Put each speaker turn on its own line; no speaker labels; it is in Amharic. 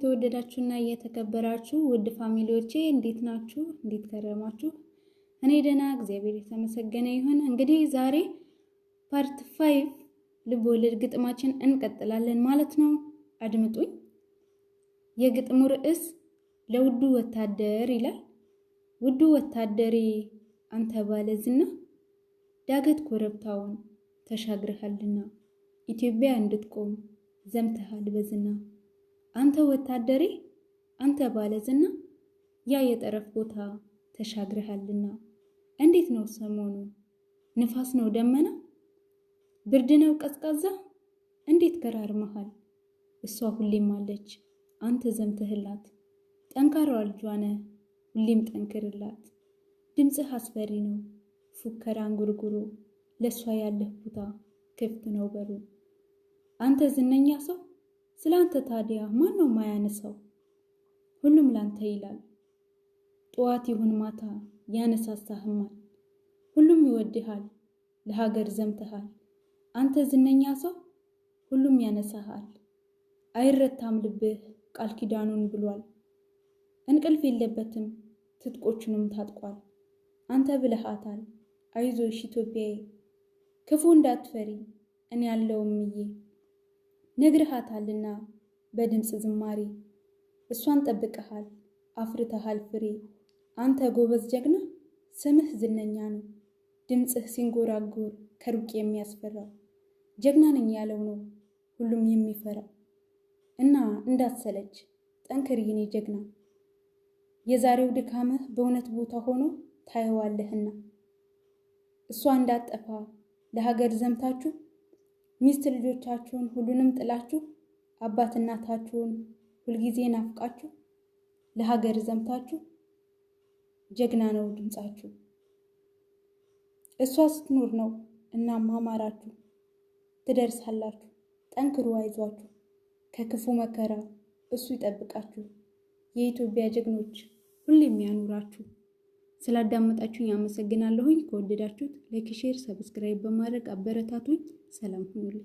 የተወደዳችሁና የተከበራችሁ ውድ ፋሚሊዎቼ እንዴት ናችሁ? እንዴት ከረማችሁ? እኔ ደህና እግዚአብሔር የተመሰገነ ይሁን። እንግዲህ ዛሬ ፓርት 5 ልቦለድ ግጥማችን እንቀጥላለን ማለት ነው። አድምጡኝ። የግጥሙ ርዕስ ለውዱ ወታደር ይላል። ውዱ ወታደሬ አንተ ባለዝና ዳገት ኮረብታውን ተሻግረሃልና ኢትዮጵያ እንድትቆም ዘምተሃል በዝና። አንተ ወታደሬ አንተ ባለዝና ያ የጠረፍ ቦታ ተሻግረሃልና። እንዴት ነው ሰሞኑ? ንፋስ ነው ደመና? ብርድ ነው ቀዝቃዛ? እንዴት ከራርመሃል? እሷ ሁሌም አለች አንተ ዘምተህላት። ጠንካራው አልጇነ ሁሌም ጠንክርላት። ድምፅህ አስፈሪ ነው ፉከራ እንጉርጉሮ። ለሷ ያለህ ቦታ ክፍት ነው በሩ። አንተ ዝነኛ ሰው ስላንተ ታዲያ ማን ነው ማያነሳው? ሁሉም ላንተ ይላል ጠዋት ይሁን ማታ ያነሳሳህማል። ሁሉም ይወድሃል ለሀገር ዘምተሃል። አንተ ዝነኛ ሰው ሁሉም ያነሳሃል። አይረታም ልብህ ቃል ኪዳኑን ብሏል። እንቅልፍ የለበትም ትጥቆቹንም ታጥቋል። አንተ ብለሃታል አይዞሽ ኢትዮጵያዬ ክፉ እንዳትፈሪ እኔ ያለውምዬ። ነግርሃታልና በድምፅ ዝማሬ እሷን ጠብቀሃል አፍርተሃል ፍሬ። አንተ ጎበዝ ጀግና ስምህ ዝነኛ ነው። ድምፅህ ሲንጎራጎር ከሩቅ የሚያስፈራው ጀግና ነኝ ያለው ነው ሁሉም የሚፈራው። እና እንዳትሰለች ጠንክር የኔ ጀግና። የዛሬው ድካምህ በእውነት ቦታ ሆኖ ታየዋለህና። እሷ እንዳትጠፋ ለሀገር ዘምታችሁ ሚስት ልጆቻችሁን ሁሉንም ጥላችሁ አባት እናታችሁን ሁልጊዜ ናፍቃችሁ ለሀገር ዘምታችሁ ጀግና ነው ድምጻችሁ። እሷ ስትኖር ነው እናም አማራችሁ ትደርሳላችሁ። ጠንክሩ አይዟችሁ ከክፉ መከራ እሱ ይጠብቃችሁ። የኢትዮጵያ ጀግኖች ሁሌም ያኑራችሁ። ስላዳመጣችሁኝ አመሰግናለሁኝ። ከወደዳችሁት ላይክ፣ ሼር፣ ሰብስክራይብ በማድረግ አበረታቱኝ። ሰላም ሁኑልኝ።